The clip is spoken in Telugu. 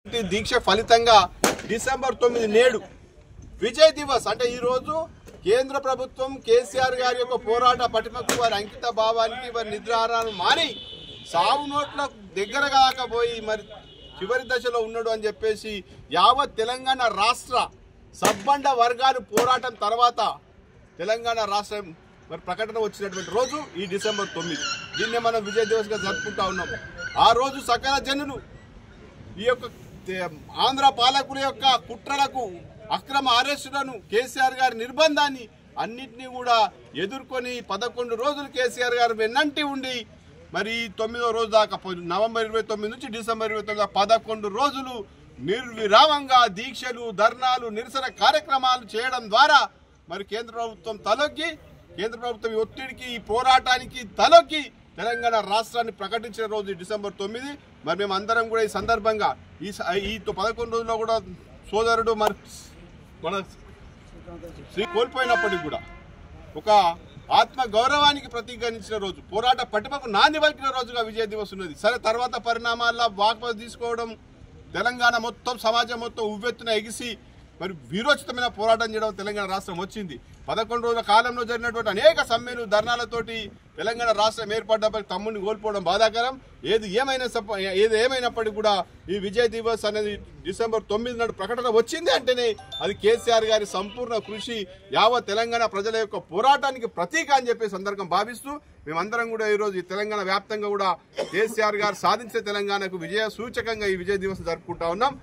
దీక్ష ఫలితంగా డిసెంబర్ 9 నేడు విజయ్ దివస్ అంటే ఈ రోజు కేంద్ర ప్రభుత్వం కేసీఆర్ గారి యొక్క పోరాట పటిమకు వారి అంకిత భావానికి వారి నిద్రాహారాలను మాని సాగు నోట్ల దగ్గర కాకపోయి మరి చివరి దశలో ఉన్నాడు అని చెప్పేసి యావత్ తెలంగాణ రాష్ట్ర సబ్బండ వర్గాలు పోరాటం తర్వాత తెలంగాణ రాష్ట్రం మరి ప్రకటన వచ్చినటువంటి రోజు ఈ డిసెంబర్ 9 దీన్నే మనం విజయ్ దివస్ గా జరుపుకుంటా ఉన్నాం। ఆ రోజు సకల జనులు ఈ యొక్క ఆంధ్ర పాలకుల యొక్క కుట్రలకు అక్రమ అరెస్టులను కేసీఆర్ గారి నిర్బంధాన్ని అన్నింటినీ కూడా ఎదుర్కొని 11 రోజులు కేసీఆర్ గారు వెన్నంటి ఉండి మరి 9వ రోజు దాకా నవంబర్ 29 నుంచి డిసెంబర్ 29 11 రోజులు నిర్విరామంగా దీక్షలు ధర్నాలు నిరసన కార్యక్రమాలు చేయడం ద్వారా మరి కేంద్ర ప్రభుత్వం తలొగ్గి కేంద్ర ప్రభుత్వం ఒత్తిడికి ఈ పోరాటానికి తలొగ్గి తెలంగాణ రాష్ట్రాన్ని ప్రకటించిన రోజు డిసెంబర్ 9। మరి మేము అందరం కూడా ఈ సందర్భంగా ఈ 11 రోజుల్లో కూడా సోదరుడు మన శ్రీ కోల్పోయినప్పటికీ కూడా ఒక ఆత్మ గౌరవానికి ప్రతీకరించిన రోజు పోరాట పటిమకు నాంది పలికిన రోజుగా విజయ దివస్ ఉన్నది। సరే తర్వాత పరిణామాల్లో వాపసు తీసుకోవడం తెలంగాణ మొత్తం సమాజం మొత్తం ఉవ్వెత్తున ఎగిసి మరి వీరోచితమైన పోరాటం చేయడం తెలంగాణ రాష్ట్రం వచ్చింది। 11 రోజుల కాలంలో జరిగినటువంటి అనేక సమ్మెలు ధర్నాలతోటి తెలంగాణ రాష్ట్రం ఏర్పడ్డప్పటికీ తమ్ముడిని కోల్పోవడం బాధాకరం। ఏది ఏమైనప్పటికీ కూడా ఈ విజయ్ దివస్ అనేది డిసెంబర్ 9 నాడు ప్రకటన వచ్చింది అంటేనే అది కేసీఆర్ గారి సంపూర్ణ కృషి యావత్ తెలంగాణ ప్రజల యొక్క పోరాటానికి ప్రతీక అని చెప్పే సందర్భం భావిస్తూ మేమందరం కూడా ఈరోజు ఈ తెలంగాణ వ్యాప్తంగా కూడా కేసీఆర్ గారు సాధించిన తెలంగాణకు విజయ సూచకంగా ఈ విజయ్ దివస్ జరుపుకుంటా ఉన్నాం।